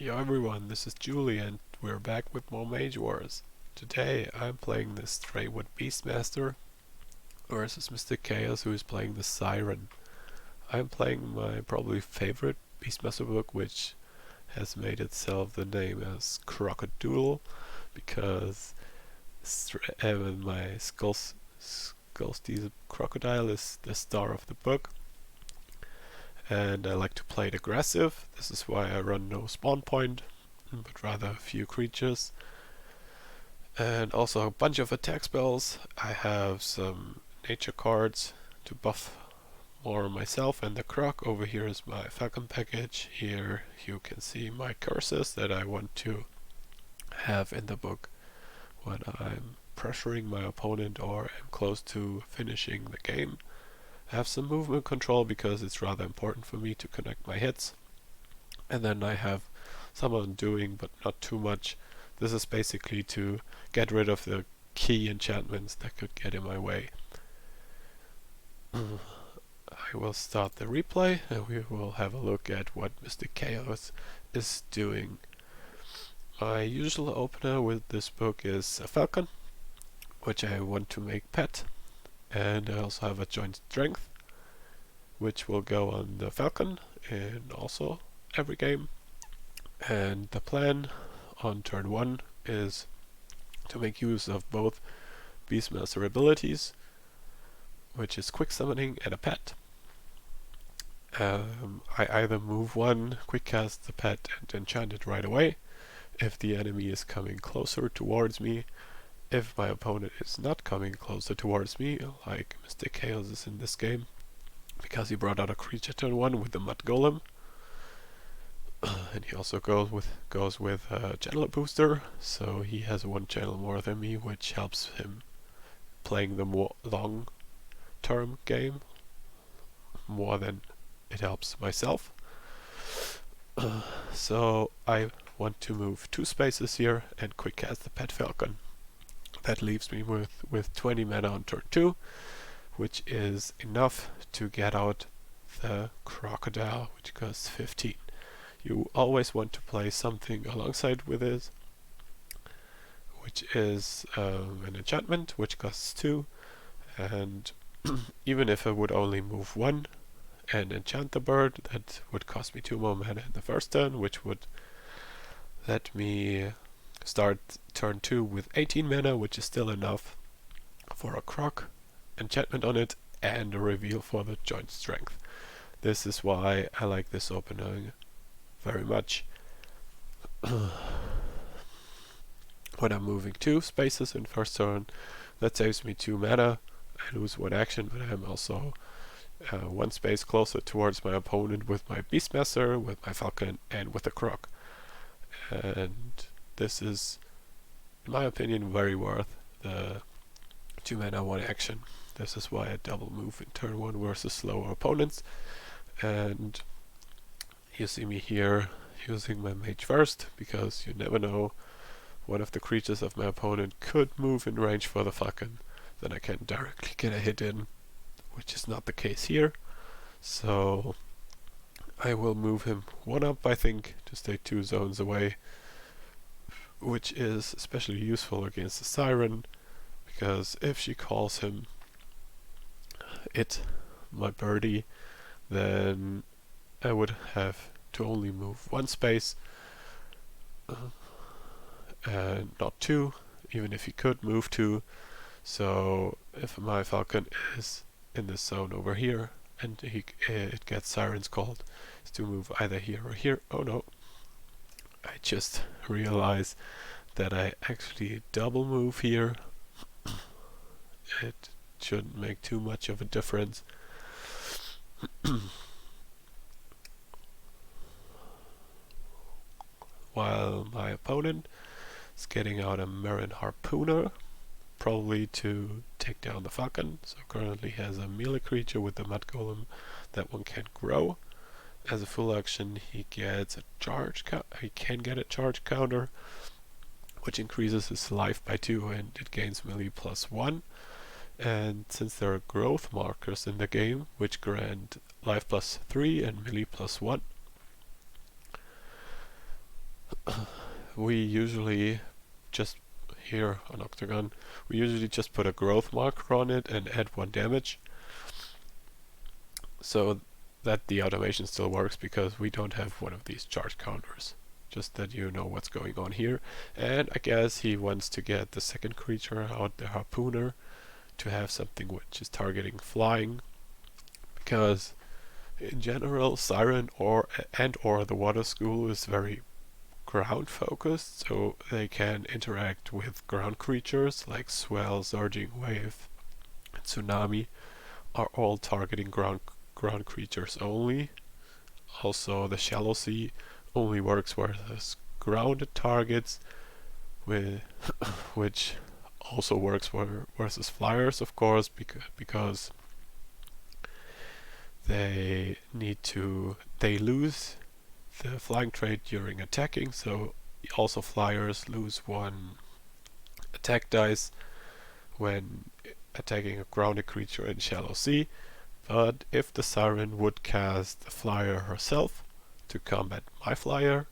Yo everyone, this is Julie and we're back with more Mage Wars. Today I'm playing this stray with Beastmaster versus MysticChaos, who is playing the Siren. I'm playing my probably favorite Beastmaster book, which has made itself the name as Crocadoodle, because my Skull's crocodile is the star of the book. And I like to play it aggressive. This is why I run no spawn point, but rather a few creatures. And also a bunch of attack spells. I have some nature cards to buff more myself and the Croc. Over here is my Falcon package. Here you can see my curses that I want to have in the book when I'm pressuring my opponent or am close to finishing the game. I have some movement control because it's rather important for me to connect my hits. And then I have some undoing, but not too much. This is basically to get rid of the key enchantments that could get in my way. I will start the replay and we will have a look at what MysticChaos is doing. My usual opener with this book is a Falcon, which I want to make pet. And I also have a joint strength, which will go on the Falcon in also every game. And the plan on turn 1 is to make use of both Beastmaster abilities, which is quick summoning and a pet. I either move one, quick cast the pet and enchant it right away if the enemy is coming closer towards me. If my opponent is not coming closer towards me, like MysticChaos is in this game, because he brought out a creature turn 1 with the Mud Golem, and he also goes with a Channeler Booster, so he has one channel more than me, which helps him playing the more long-term game more than it helps myself. So I want to move 2 spaces here and quick cast the Pet Falcon. That leaves me with 20 mana on turn 2, which is enough to get out the Crocodile, which costs 15. You always want to play something alongside with this, which is an enchantment, which costs 2, and even if I would only move 1 and enchant the bird, that would cost me 2 more mana in the first turn, which would let me start turn 2 with 18 mana, which is still enough for a Croc enchantment on it and a reveal for the joint strength. This is why I like this opening very much. When I'm moving 2 spaces in first turn, that saves me 2 mana. I lose 1 action, but I'm also 1 space closer towards my opponent with my Beastmaster, with my Falcon, and with the Croc. And this is, in my opinion, very worth the 2 mana 1 action. This is why I double move in turn 1 versus slower opponents. And you see me here using my mage first, because you never know, one of the creatures of my opponent could move in range for the Falcon. Then I can directly get a hit in, which is not the case here. So I will move him 1 up, I think, to stay 2 zones away, which is especially useful against the Siren, because if she calls him my birdie, then I would have to only move 1 space and not 2, even if he could move 2. So if my Falcon is in this zone over here and it gets Sirens called, it's to move either here or here. Oh no, I just realized that I actually double move here. It shouldn't make too much of a difference. While my opponent is getting out a Marin Harpooner, probably to take down the Falcon. So currently has a melee creature with the Mud Golem. That one can't grow. As a full action, he gets a charge. He can get a charge counter, which increases his life by 2, and it gains melee +1. And since there are growth markers in the game, which grant life +3 and melee +1, we usually just here on Octagon, we usually just put a growth marker on it and add 1 damage, so that the automation still works, because we don't have one of these charge counters. Just that you know what's going on here. And I guess he wants to get the second creature out, the Harpooner, to have something which is targeting flying, because in general Siren or the Water School is very ground focused, so they can interact with ground creatures like Swell, Surging Wave, and Tsunami are all targeting ground creatures only. Also the Shallow Sea only works versus grounded targets, which also works versus flyers, of course, because they lose the flying trait during attacking, so also flyers lose 1 attack dice when attacking a grounded creature in Shallow Sea. But if the Siren would cast the flyer herself to combat my flyer,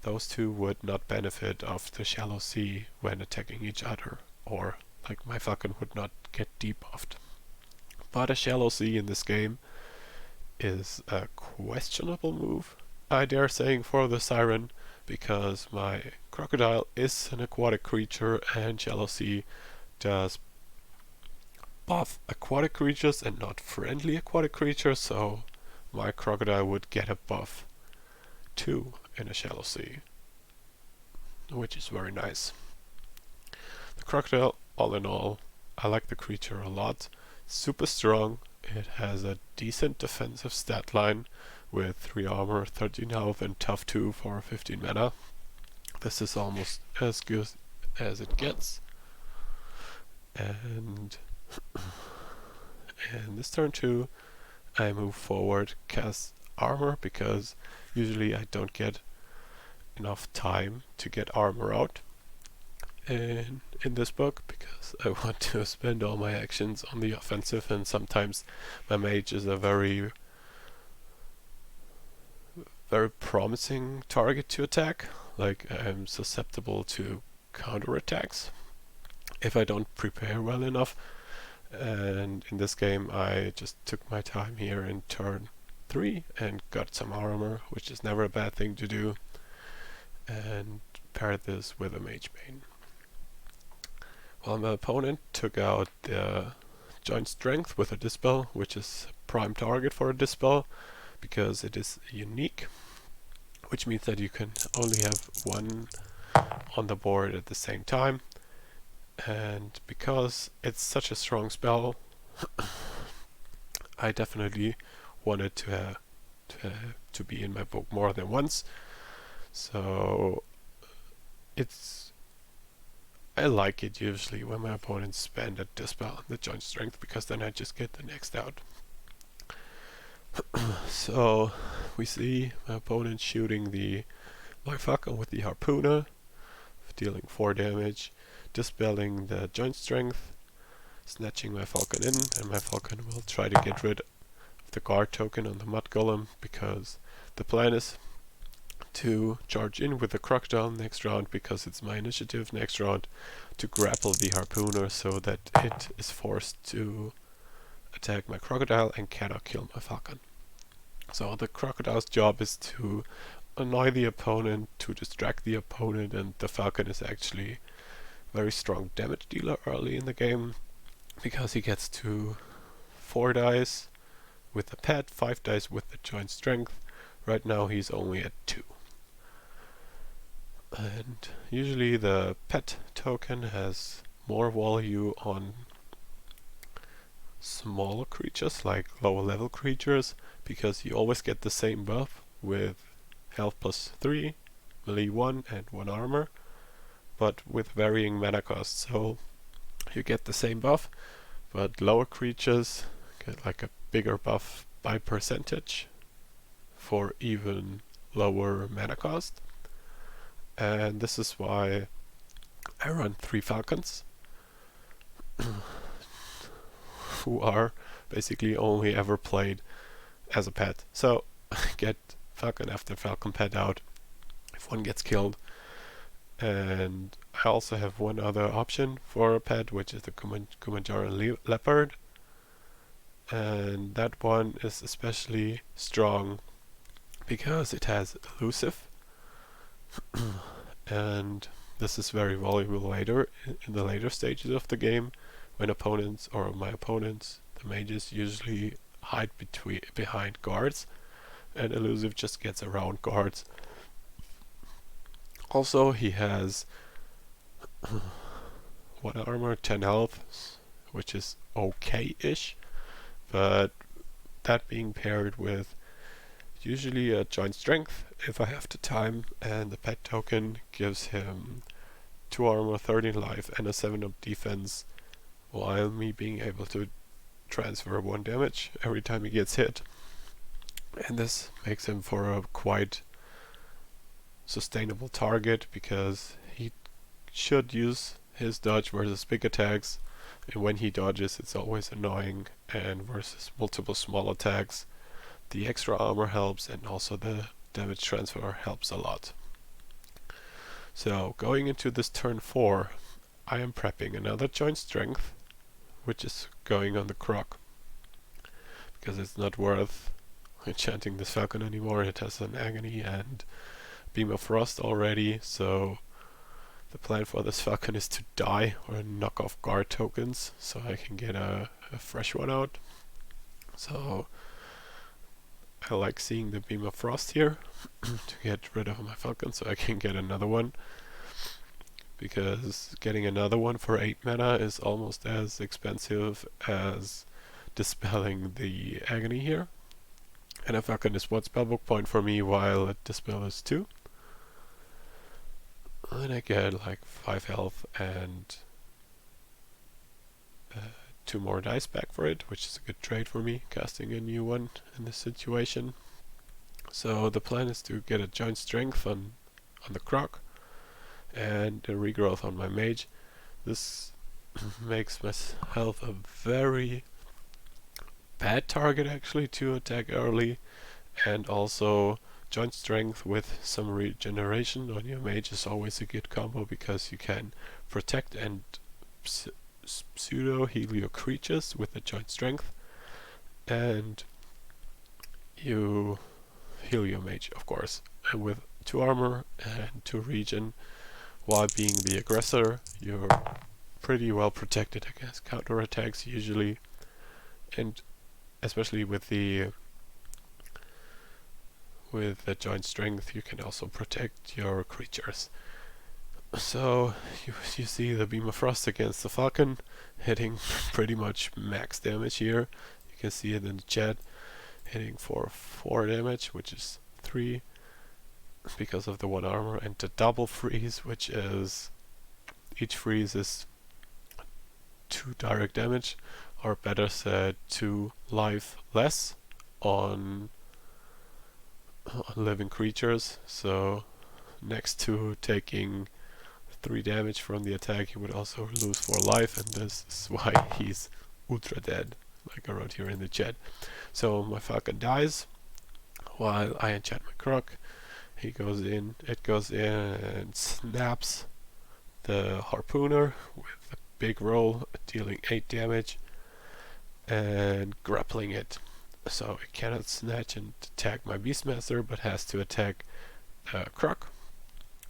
those two would not benefit of the Shallow Sea when attacking each other, or like my Falcon would not get debuffed. But a Shallow Sea in this game is a questionable move, I dare saying, for the Siren, because my Crocodile is an aquatic creature and Shallow Sea does buff aquatic creatures and not friendly aquatic creatures, so my Crocodile would get a buff 2 in a Shallow Sea, which is very nice. The Crocodile, all in all, I like the creature a lot. Super strong. It has a decent defensive stat line with 3 armor, 13 health, and tough 2 for 15 mana. This is almost as good as it gets. And this turn 2, I move forward, cast armor, because usually I don't get enough time to get armor out in this book, because I want to spend all my actions on the offensive, and sometimes my mage is a very promising target to attack. Like, I'm susceptible to counterattacks if I don't prepare well enough. And in this game I just took my time here in turn 3 and got some armor, which is never a bad thing to do, and paired this with a mage bane. Well, my opponent took out the Joint Strength with a Dispel, which is a prime target for a Dispel, because it is unique, which means that you can only have 1 on the board at the same time. And because it's such a strong spell, I definitely wanted to be in my book more than once. So I like it usually when my opponents spend a Dispel, the Joint Strength, because then I just get the next out. So we see my opponent shooting my Falcon with the Harpooner, dealing 4 damage, dispelling the Joint Strength, snatching my Falcon in, and my Falcon will try to get rid of the guard token on the Mud Golem, because the plan is to charge in with the Crocodile next round, because it's my initiative next round, to grapple the Harpooner so that it is forced to attack my Crocodile and cannot kill my Falcon. So the Crocodile's job is to annoy the opponent, to distract the opponent, and the Falcon is actually very strong damage dealer early in the game, because he gets to 4 dice with the pet, 5 dice with the Joint Strength. Right now he's only at 2. And usually the pet token has more value on smaller creatures, like lower level creatures, because you always get the same buff with health plus 3, melee 1 and 1 armor, but with varying mana cost. So you get the same buff, but lower creatures get like a bigger buff by percentage for even lower mana cost. And this is why I run 3 Falcons who are basically only ever played as a pet. So I get Falcon after Falcon pet out if one gets killed. And I also have one other option for a pet, which is the Kumanjaran leopard, and that one is especially strong because it has elusive, and this is very valuable later in the later stages of the game, when opponents, or my opponents, the mages, usually hide behind guards, and elusive just gets around guards. Also, he has 1 armor, 10 health, which is okay-ish, but that being paired with usually a joint strength if I have the time, and the pet token gives him 2 armor, 13 life, and a 7-up defense, while me being able to transfer 1 damage every time he gets hit. And this makes him for a quite sustainable target, because he should use his dodge versus big attacks, and when he dodges it's always annoying, and versus multiple small attacks the extra armor helps, and also the damage transfer helps a lot. So going into this turn 4, I am prepping another joint strength, which is going on the Croc, because it's not worth enchanting this falcon anymore. It has an agony and beam of frost already, so the plan for this falcon is to die or knock off guard tokens so I can get a fresh one out. So I like seeing the beam of frost here to get rid of my falcon so I can get another one, because getting another one for 8 mana is almost as expensive as dispelling the agony here. And a falcon is 1 spellbook point for me, while a dispel is 2. And I get like 5 health and 2 more dice back for it, which is a good trade for me, casting a new one in this situation. So the plan is to get a joint strength on the Croc and a regrowth on my mage. This makes my health a very bad target actually to attack early, and also joint strength with some regeneration on your mage is always a good combo, because you can protect and pseudo heal your creatures with the joint strength, and you heal your mage, of course, and with 2 armor and 2 regen, while being the aggressor you're pretty well protected against counter attacks usually, and especially with the joint strength you can also protect your creatures. So you see the beam of frost against the falcon hitting pretty much max damage here. You can see it in the chat, hitting for 4 damage, which is 3 because of the 1 armor, and the double freeze, which is each freeze is 2 direct damage, or better said 2 life less on living creatures. So next to taking 3 damage from the attack, he would also lose 4 life, and this is why he's ultra dead, like I wrote here in the chat. So my falcon dies while I enchant my Croc. It goes in and snaps the harpooner with a big roll, dealing 8 damage and grappling it. So it cannot snatch and attack my Beastmaster, but has to attack Croc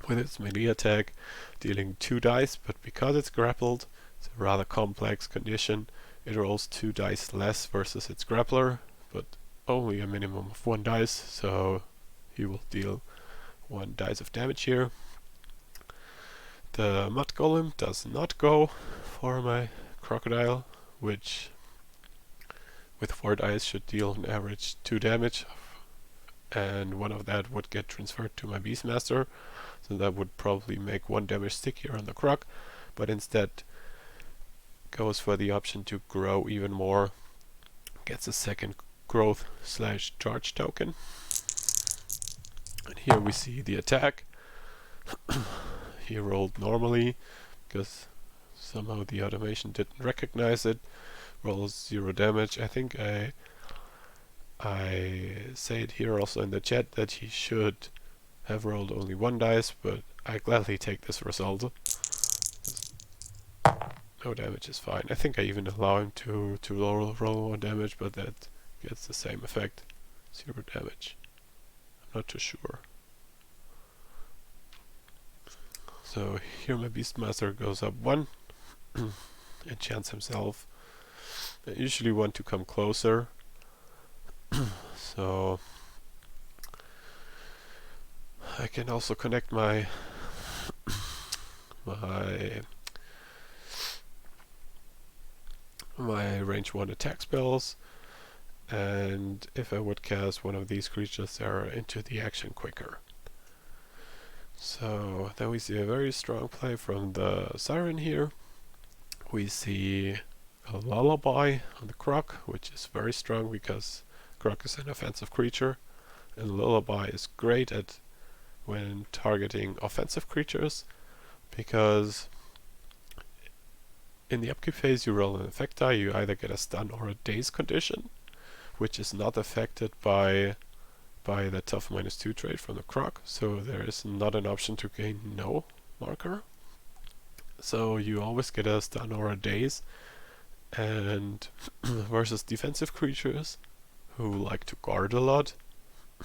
with its melee attack, dealing 2 dice, but because it's grappled, it's a rather complex condition. It rolls 2 dice less versus its grappler, but only a minimum of 1 dice, so he will deal 1 dice of damage here. The Mud Golem does not go for my Crocodile, which with 4 dice should deal an average 2 damage, and 1 of that would get transferred to my Beastmaster, so that would probably make 1 damage stick here on the Croc, but instead goes for the option to grow even more, gets a second growth / charge token. And here we see the attack. He rolled normally because somehow the automation didn't recognize it. Rolls 0 damage. I think I say it here also in the chat that he should have rolled only 1 dice, but I gladly take this result. No damage is fine. I think I even allow him to roll 1 damage, but that gets the same effect. 0 damage. I'm not too sure. So here my Beastmaster goes up 1 enchants himself. I usually want to come closer. So I can also connect my range 1 attack spells, and if I would cast one of these creatures, they are into the action quicker. So then we see a very strong play from the Siren here. We see a Lullaby on the Croc, which is very strong because Croc is an offensive creature, and Lullaby is great at when targeting offensive creatures, because in the upkeep phase you roll an effect die, you either get a stun or a daze condition, which is not affected by the tough -2 trait from the Croc, so there is not an option to gain no marker. So you always get a stun or a daze, and versus defensive creatures who like to guard a lot,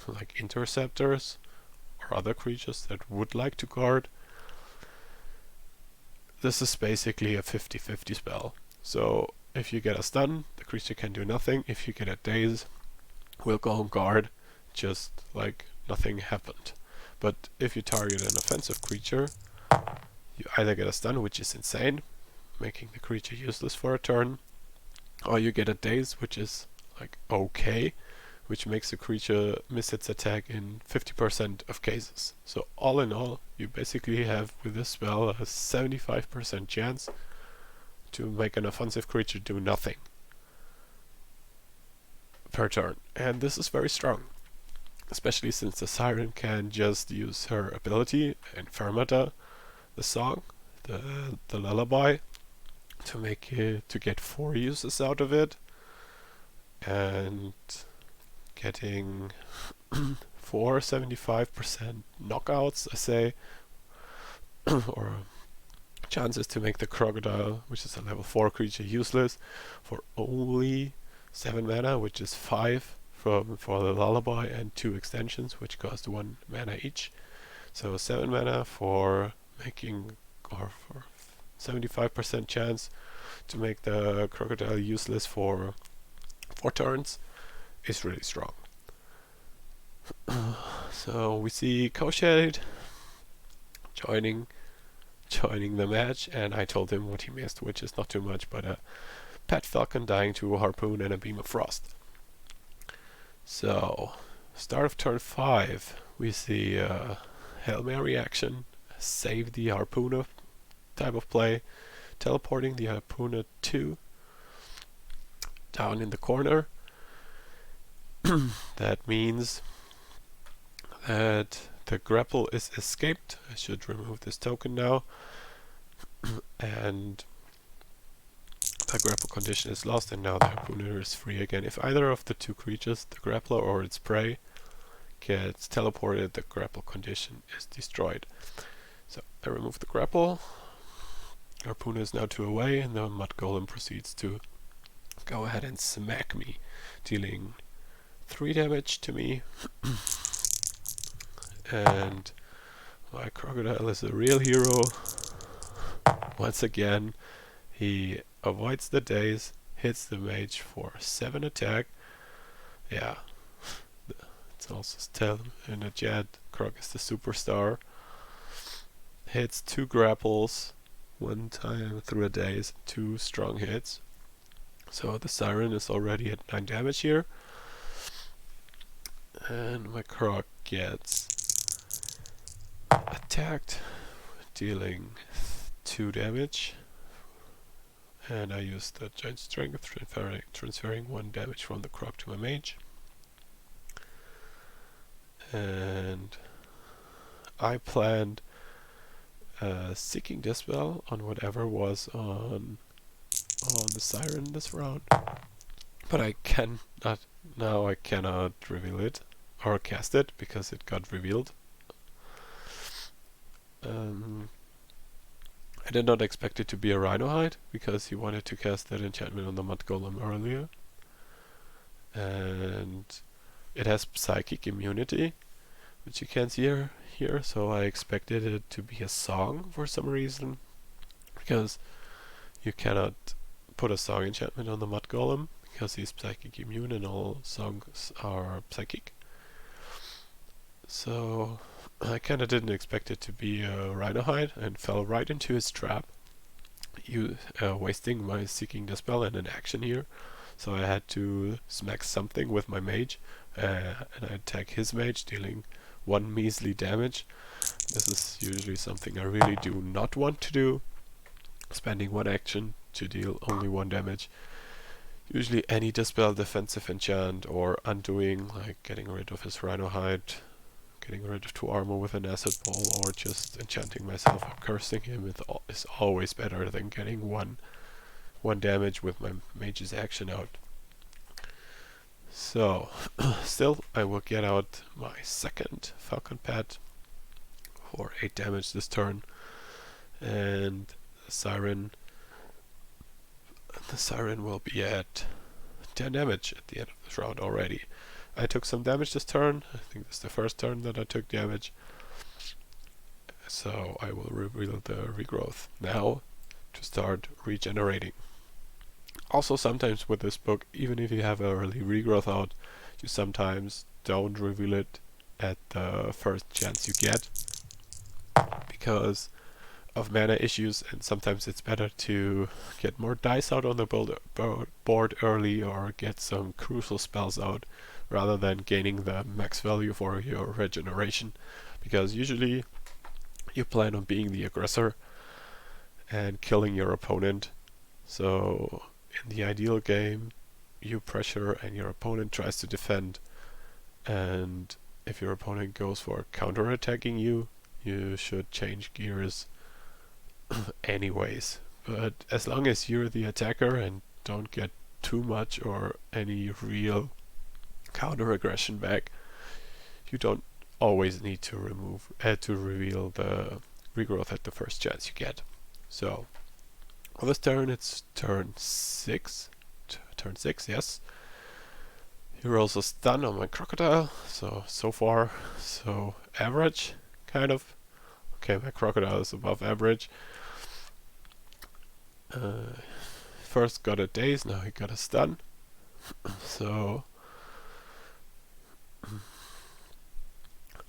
like interceptors or other creatures that would like to guard, this is basically a 50-50 spell. So if you get a stun, the creature can do nothing. If you get a daze, we'll go on guard, just like nothing happened. But if you target an offensive creature, you either get a stun, which is insane, making the creature useless for a turn, or you get a daze, which is like okay, which makes the creature miss its attack in 50% of cases. So all in all, you basically have with this spell a 75% chance to make an offensive creature do nothing per turn. And this is very strong, especially since the Siren can just use her ability, Infirmata, the song, the lullaby, to make it, to get 4 uses out of it, and getting 4 75% knockouts, I say, or chances to make the Crocodile, which is a level 4 creature, useless for only 7 mana, which is 5 for the lullaby, and 2 extensions, which cost 1 mana each. So 7 mana for making, or for 75% chance to make the Crocodile useless for 4 turns is really strong. So we see Koshade joining the match, and I told him what he missed, which is not too much, but a Pet Falcon dying to a Harpoon and a Beam of Frost. So, start of turn 5, we see Hail Mary action, save the Harpooner type of play, teleporting the Harpooner 2 down in the corner. That means that the grapple is escaped. I should remove this token now. And the grapple condition is lost, and now the Harpooner is free again. If either of the 2 creatures, the grappler or its prey, gets teleported, the grapple condition is destroyed. So I remove the grapple. Harpooner is now 2 away, and the Mud Golem proceeds to go ahead and smack me, dealing 3 damage to me. And my Crocodile is a real hero. Once again, he avoids the daze, hits the mage for 7 attack. Yeah, it's also still in a jet. Croc is the superstar. Hits 2 grapples, 1 time through a daze, 2 strong hits. So the Siren is already at 9 damage here. And my Croc gets attacked, dealing 2 damage. And I use the Giant Strength, transferring 1 damage from the Croc to my mage. And I planned Seeking Dispel on whatever was on the Siren this round, but I cannot reveal it or cast it because it got revealed I did not expect it to be a Rhino hide, because he wanted to cast that enchantment on the Mud Golem earlier. And it has psychic immunity, which you can't see here, so I expected it to be a song for some reason, because you cannot put a song enchantment on the Mud Golem, because he's psychic immune and all songs are psychic. So I kinda didn't expect it to be a Rhino hide, and fell right into his trap, wasting my Seeking Dispel and an action here. So I had to smack something with my mage, and I attack his mage, dealing 1 measly damage. This is usually something I really do not want to do, spending 1 action to deal only 1 damage. Usually any Dispel, defensive enchant, or undoing, like getting rid of his Rhino hide, getting rid of 2 armor with an acid ball, or just enchanting myself or cursing him is always better than getting 1 damage with my mage's action out. So, still, I will get out my second Falcon Pet for 8 damage this turn, and the Siren will be at 10 damage at the end of this round already. I took some damage this turn. I think this is the first turn that I took damage. So I will reveal the regrowth now to start regenerating. Also, sometimes with this book, even if you have early regrowth out, you sometimes don't reveal it at the first chance you get, because of mana issues, and sometimes it's better to get more dice out on the board early, or get some crucial spells out, rather than gaining the max value for your regeneration, because usually you plan on being the aggressor and killing your opponent. So in the ideal game, you pressure and your opponent tries to defend, and if your opponent goes for counter-attacking you, you should change gears anyways. But as long as you're the attacker and don't get too much or any real counter-aggression back, you don't always need to reveal the regrowth at the first chance you get. So for this turn, it's turn 6. Turn 6, yes. He rolls a stun on my Crocodile, so far, so average, kind of. Okay, my Crocodile is above average. First got a daze, now he got a stun. So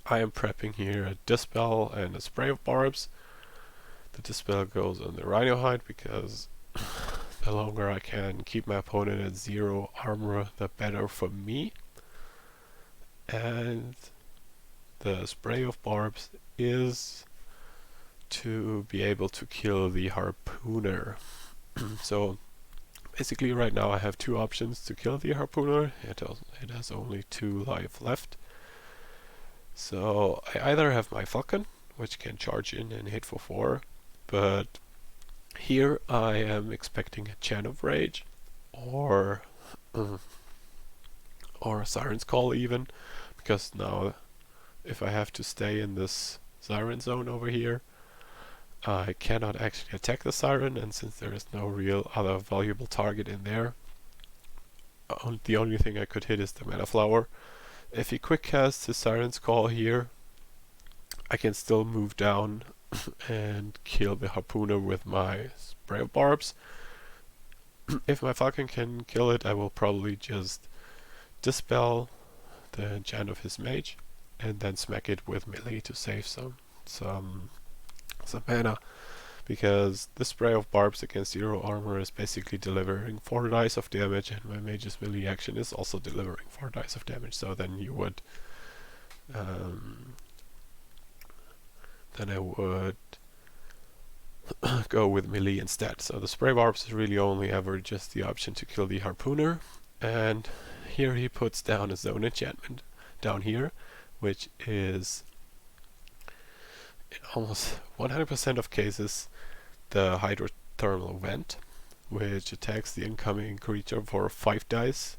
I am prepping here a Dispel and a Spray of Barbs. The Dispel goes on the Rhino hide, because the longer I can keep my opponent at 0 armor, the better for me. And the Spray of Barbs is to be able to kill the Harpooner. So basically right now I have 2 options to kill the Harpooner. It has only 2 life left. So I either have my Falcon, which can charge in and hit for 4, but here I am expecting a Chant of Rage, or a Siren's Call even, because now if I have to stay in this Siren zone over here, I cannot actually attack the Siren, and since there is no real other valuable target in there, the only thing I could hit is the Mana Flower. If he quick casts his Siren's Call here, I can still move down and kill the Harpooner with my Spray of Barbs. If my Falcon can kill it, I will probably just Dispel the enchant of his mage and then smack it with melee to save some mana, because the Spray of Barbs against 0 armor is basically delivering 4 dice of damage, and my mage's melee action is also delivering 4 dice of damage. So then you would then I would go with melee instead. So the Spray Barbs is really only ever just the option to kill the Harpooner, and here he puts down a zone enchantment down here, which is in almost 100% of cases the hydrothermal vent, which attacks the incoming creature for 5 dice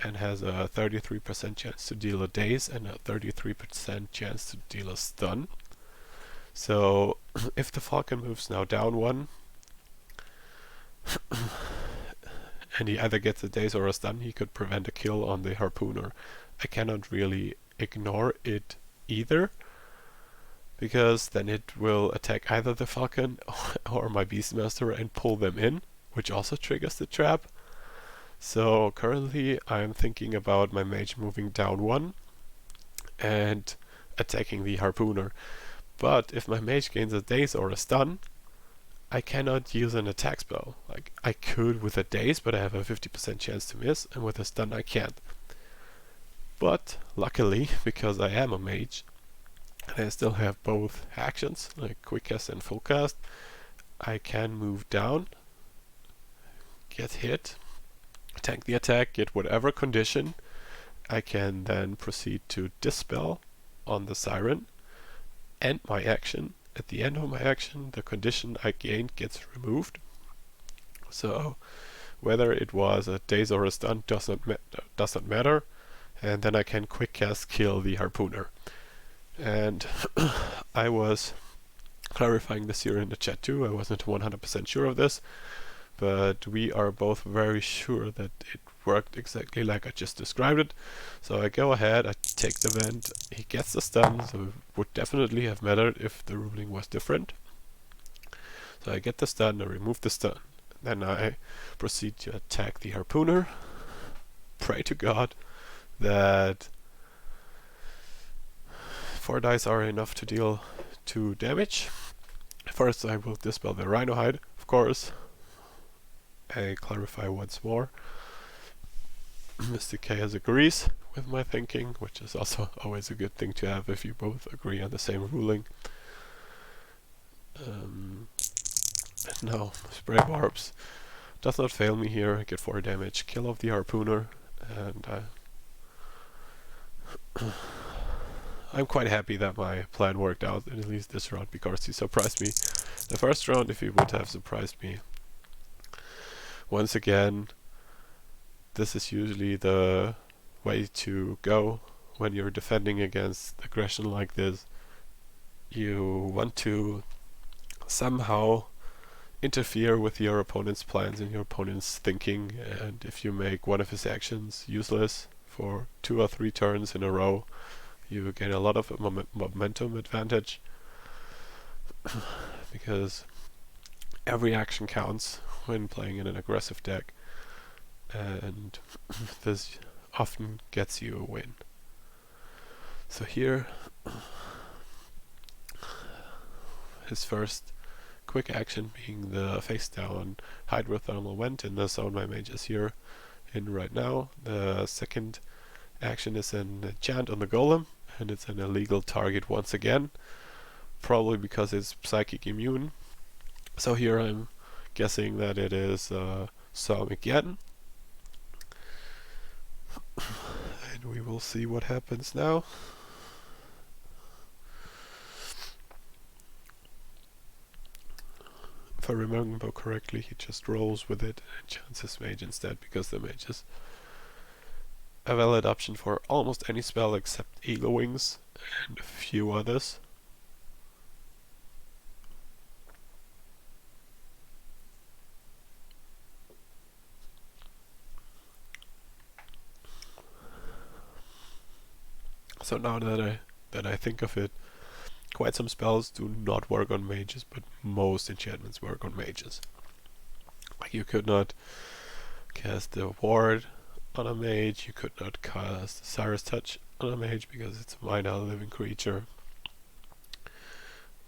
and has a 33% chance to deal a daze and a 33% chance to deal a stun. So if the Falcon moves now down 1, and he either gets a daze or a stun, he could prevent a kill on the Harpooner. I cannot really ignore it either, because then it will attack either the Falcon or my Beastmaster and pull them in, which also triggers the trap. So currently I'm thinking about my mage moving down 1 and attacking the Harpooner. But if my mage gains a daze or a stun, I cannot use an attack spell. Like, I could with a daze, but I have a 50% chance to miss, and with a stun I can't. But luckily, because I am a mage, and I still have both actions, like quick cast and full cast, I can move down, get hit, tank the attack, get whatever condition. I can then proceed to dispel on the Siren, end my action. At the end of my action, the condition I gained gets removed. So whether it was a daze or a stun does not matter. And then I can quick cast kill the Harpooner. And I was clarifying this here in the chat too. I wasn't 100% sure of this, but we are both very sure that it worked exactly like I just described it. So I go ahead, I take the vent, he gets the stun, so it would definitely have mattered if the ruling was different. So I get the stun, I remove the stun, then I proceed to attack the Harpooner. Pray to God that 4 dice are enough to deal 2 damage. First I will dispel the Rhino Hide, of course. I clarify once more. MysticChaos agrees with my thinking, which is also always a good thing to have if you both agree on the same ruling. No, Spray Barbs does not fail me here. I get 4 damage, kill off the Harpooner, and I'm quite happy that my plan worked out, at least this round, because he surprised me. The first round, if he would have surprised me, once again, this is usually the way to go when you're defending against aggression like this. You want to somehow interfere with your opponent's plans and your opponent's thinking, and if you make one of his actions useless for 2 or 3 turns in a row, you gain a lot of momentum advantage, because every action counts when playing in an aggressive deck, and this often gets you a win. So here, his first quick action being the face down hydrothermal vent in the zone my mage is here in right now. The second action is an enchant on the Golem, and it's an illegal target once again, probably because it's psychic immune. So here I'm guessing that it is Psalm again. And we will see what happens now. If I remember correctly, he just rolls with it and enchants his mage instead, because the mage is a valid option for almost any spell except Eagle Wings and a few others. So now that I think of it, quite some spells do not work on mages, but most enchantments work on mages. Like, you could not cast the ward on a mage, you could not cast Siren's Touch on a mage because it's a minor living creature.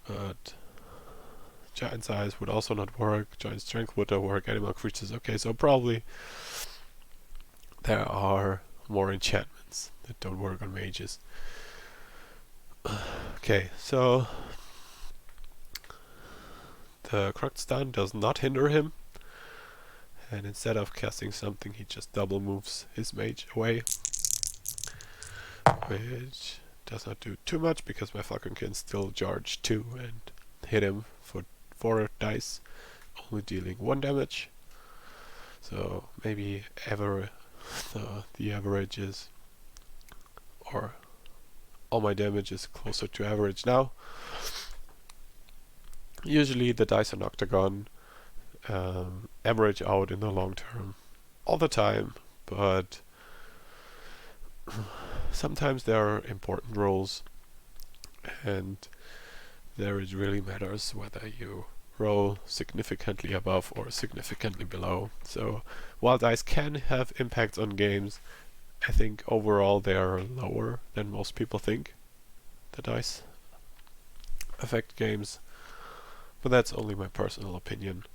But Giant Size would also not work, Giant Strength would not work, animal creatures, okay, so probably there are more enchantments that don't work on mages. Okay, so the Croc stun does not hinder him, and instead of casting something, he just double moves his mage away, which does not do too much because my Falcon can still charge 2 and hit him for 4 dice, only dealing 1 damage. So maybe the average is, or all my damage is closer to average now. Usually the dice on Octagon average out in the long term all the time, but sometimes there are important rolls, and there it really matters whether you roll significantly above or significantly below. So while dice can have impacts on games, I think overall they are lower than most people think the dice affect games, but that's only my personal opinion.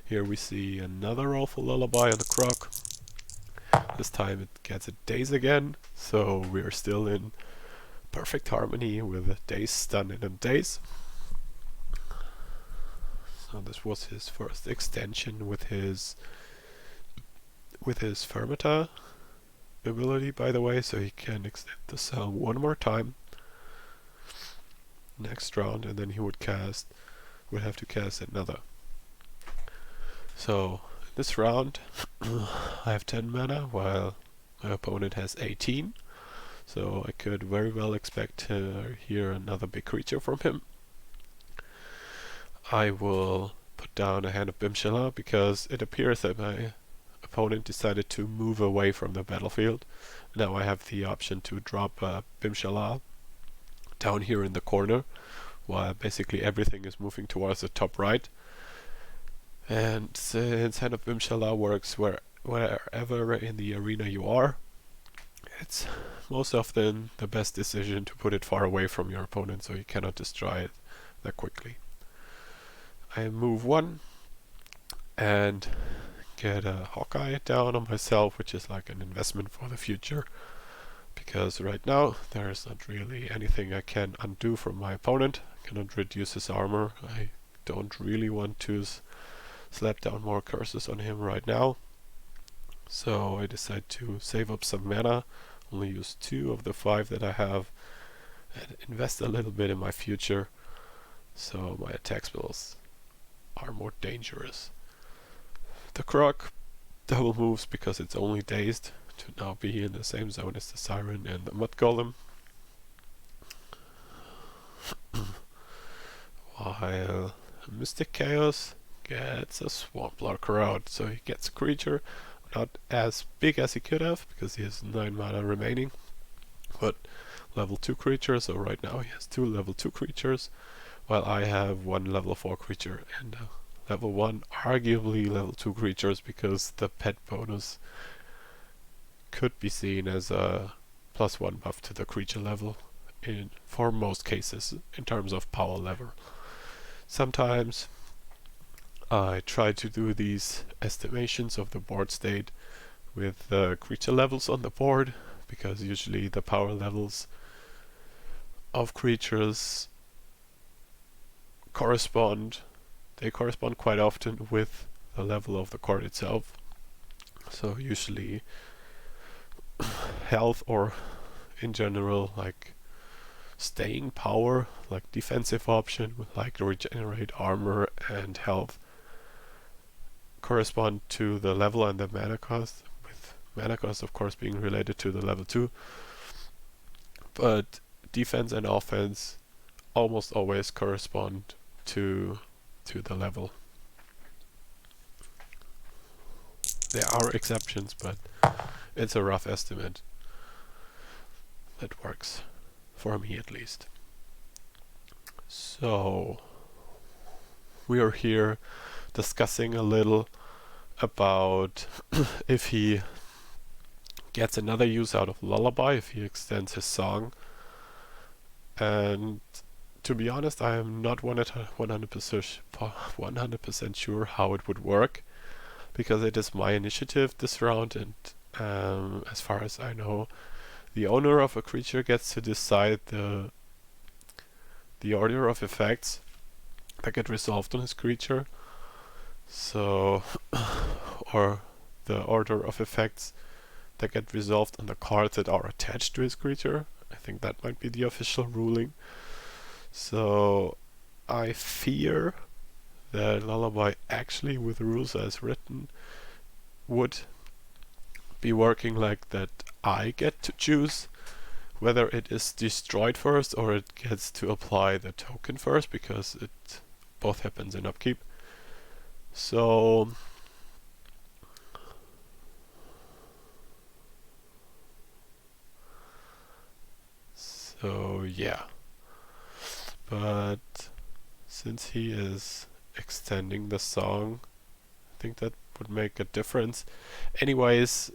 Here we see another roll for Lullaby on the Croc. This time it gets a daze again, so we're still in perfect harmony with a daze, stun, and a daze. So this was his first extension with his Fermata ability, by the way, so he can extend the cell one more time next round, and then he would have to cast another. So this round I have 10 mana while my opponent has 18, so I could very well expect to hear another big creature from him. I will put down a Hand of Bimshala because it appears that my opponent decided to move away from the battlefield. Now I have the option to drop Bimshala down here in the corner, while basically everything is moving towards the top right. And since Hand of Bimshala works wherever in the arena you are, it's most often the best decision to put it far away from your opponent so you cannot destroy it that quickly. I move one and get a Hawkeye down on myself, which is like an investment for the future, because right now there is not really anything I can undo from my opponent. I cannot reduce his armor. I don't really want to slap down more curses on him right now, so I decide to save up some mana, only use 2 of the 5 that I have, and invest a little bit in my future, so my attack spells are more dangerous. The Croc double moves because it's only dazed to now be in the same zone as the Siren and the Mud Golem, while MysticChaos gets a Swamp Lurker out, so he gets a creature, not as big as he could have because he has 9 mana remaining, but level 2 creature, so right now he has 2 level 2 creatures, while I have 1 level 4 creature and level 1, arguably level 2 creatures, because the pet bonus could be seen as a +1 buff to the creature level for most cases in terms of power level. Sometimes I try to do these estimations of the board state with the creature levels on the board, because usually the power levels of creatures correspond quite often with the level of the card itself. So usually health, or in general like staying power, like defensive option with like regenerate armor and health, correspond to the level and the mana cost, with mana cost of course being related to the level 2. But defense and offense almost always correspond to the level. There are exceptions, but it's a rough estimate that works for me at least. So we are here discussing a little about if he gets another use out of Lullaby, if he extends his song. And to be honest, I am not 100% sure how it would work, because it is my initiative this round, and as far as I know, the owner of a creature gets to decide the order of effects that get resolved on his creature. So, or the order of effects that get resolved on the cards that are attached to his creature. I think that might be the official ruling. So I fear that Lullaby actually, with the rules as written, would be working like that I get to choose whether it is destroyed first or it gets to apply the token first, because it both happens in upkeep. So yeah, but since he is extending the song, I think that would make a difference. Anyways,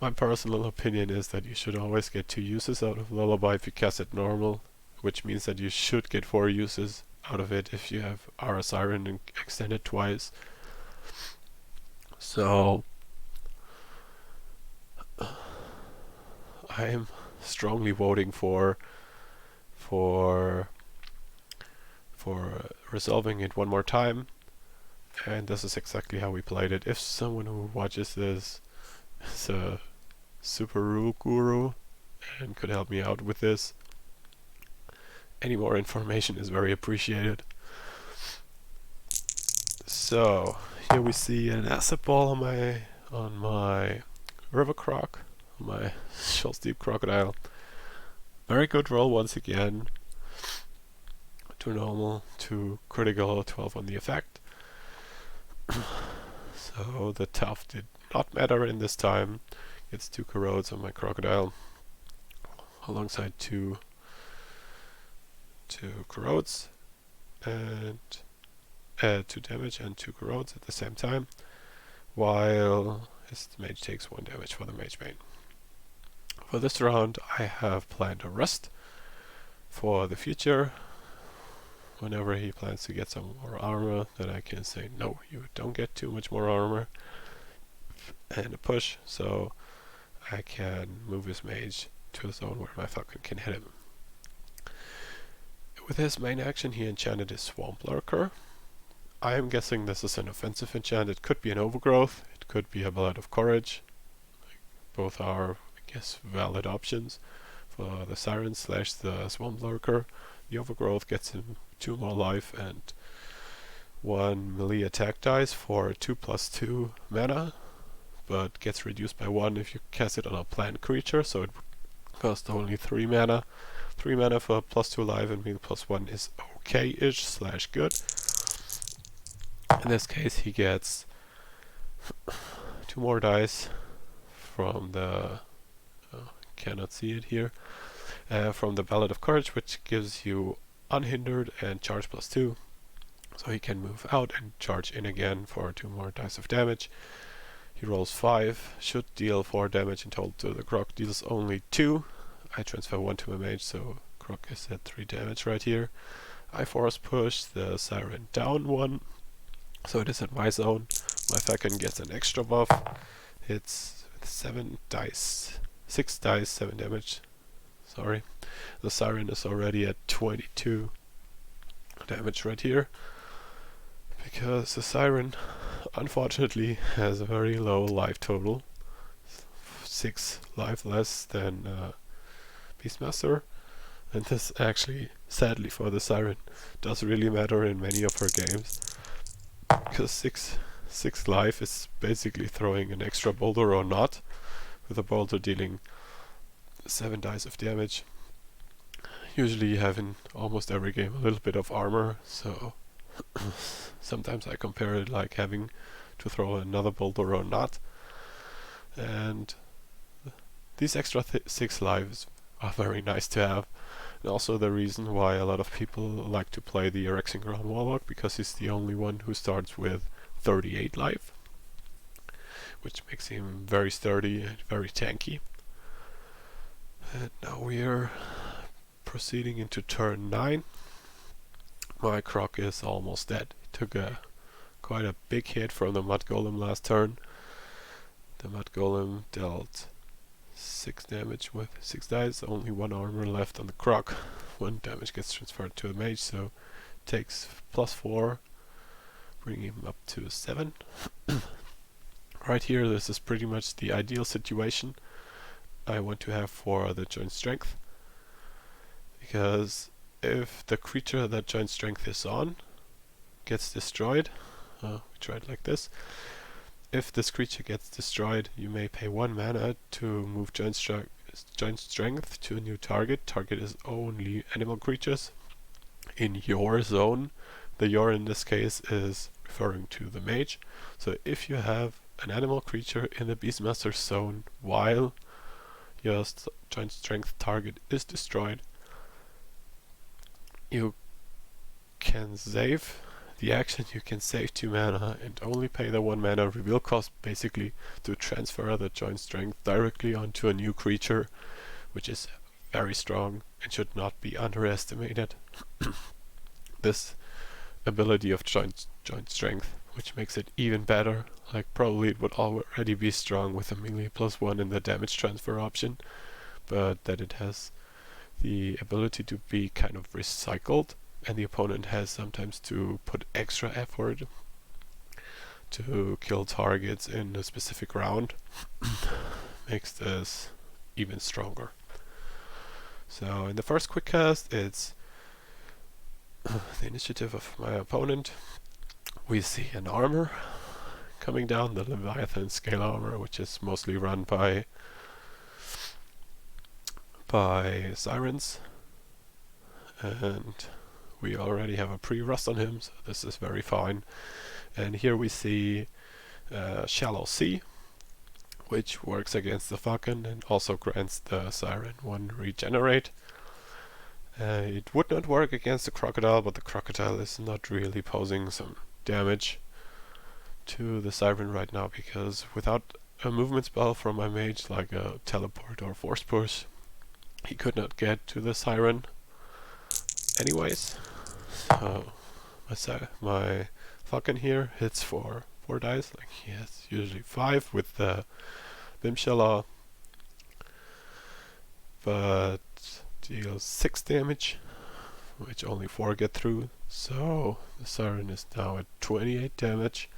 my personal opinion is that you should always get 2 uses out of Lullaby if you cast it normal, which means that you should get 4 uses out of it if you have Aura Siren and extend it twice. So I am strongly voting for resolving it one more time, and this is exactly how we played it. If someone who watches this is a super rule guru and could help me out with this, any more information is very appreciated. So here we see an asset ball on my River Croc, on my Shoals Deep Crocodile. Very good roll once again. 2 normal, 2 critical, 12 on the effect. So the tough did not matter in this time. Gets 2 corrodes on my Crocodile, alongside 2 corrodes, and 2 damage and 2 corrodes at the same time, while his mage takes 1 damage for the mage bane. For this round I have planned a rest for the future. Whenever he plans to get some more armor, then I can say, no, you don't get too much more armor, and a push, so I can move his mage to a zone where my falcon can hit him. With his main action he enchanted his Swamp Lurker. I am guessing this is an offensive enchant. It could be an Overgrowth, it could be a Blood of Courage. Both are, I guess, valid options for the Siren / the Swamp Lurker. The Overgrowth gets him 2 more life and 1 melee attack dice for 2/2 mana, but gets reduced by 1 if you cast it on a plant creature, so it costs only 3 mana. 3 mana for +2 life and being +1 is okay-ish / good. In this case he gets 2 more dice from the cannot see it here, from the Ballad of Courage, which gives you unhindered and charge +2, so he can move out and charge in again for 2 more dice of damage. He rolls 5, should deal 4 damage in total to the Croc, deals only 2. I transfer 1 to my mage, so Croc is at 3 damage right here. I force push the Siren down 1, so it is at my zone. My falcon gets an extra buff, hits 6 dice, 7 damage. Sorry. The Siren is already at 22 damage right here, because the Siren unfortunately has a very low life total, 6 life less than Beastmaster, and this actually, sadly for the Siren, does really matter in many of her games, because 6 life is basically throwing an extra boulder or not, with a boulder dealing 7 dice of damage. Usually you have in almost every game a little bit of armor, so sometimes I compare it like having to throw another boulder or not. And these extra 6 lives are very nice to have, and also the reason why a lot of people like to play the Erexing Ground Warlock, because he's the only one who starts with 38 life, which makes him very sturdy and very tanky. And now we're proceeding into turn 9. My Croc is almost dead. He took quite a big hit from the Mud Golem last turn. The Mud Golem dealt 6 damage with 6 dice, only 1 armor left on the Croc. 1 damage gets transferred to the mage, so takes +4, bringing him up to 7. Right here, this is pretty much the ideal situation I want to have for the joint strength, because if the creature that joint strength is on gets destroyed, we try it like this, if this creature gets destroyed, you may pay 1 mana to move Joint Strength to a new target. Target is only animal creatures in your zone. The your in this case is referring to the mage. So if you have an animal creature in the Beastmaster zone while your Joint Strength target is destroyed, you can save the action, you can save 2 mana and only pay the 1 mana reveal cost basically to transfer the Joint Strength directly onto a new creature, which is very strong and should not be underestimated. This ability of joint Strength, which makes it even better, like probably it would already be strong with a melee +1 in the damage transfer option, but that it has the ability to be kind of recycled, and the opponent has sometimes to put extra effort to kill targets in a specific round, makes this even stronger. So in the first quick cast, it's the initiative of my opponent. We see an armor coming down, the Leviathan scale armor, which is mostly run by Sirens, and we already have a pre-rust on him, so this is very fine. And here we see Shallow Sea, which works against the Falcon and also grants the Siren 1 regenerate. It would not work against the Crocodile, but the Crocodile is not really posing some damage to the Siren right now, because without a movement spell from my mage, like a teleport or force push, he could not get to the Siren anyways. So my Falcon here hits for 4 dice, like he has usually 5 with the Bimshala, but deals 6 damage, which only 4 get through, so the Siren is now at 28 damage.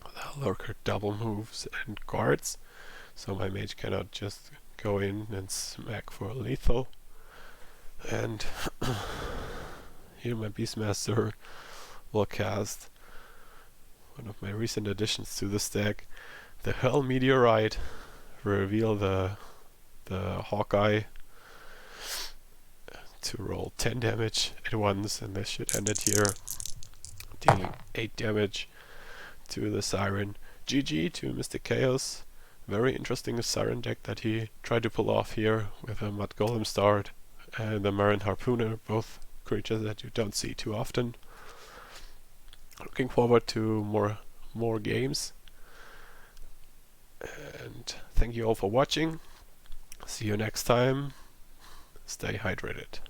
The Lurker double moves and guards, so my mage cannot just go in and smack for lethal. And here my Beastmaster will cast one of my recent additions to this deck, the Hell Meteorite, reveal the Hawkeye to roll 10 damage at once, and this should end it here, dealing 8 damage to the Siren. GG to MysticChaos. Very interesting Siren deck that he tried to pull off here with a Mud Golem start and the Marin Harpooner, both creatures that you don't see too often. Looking forward to more games, and thank you all for watching. See you next time. Stay hydrated.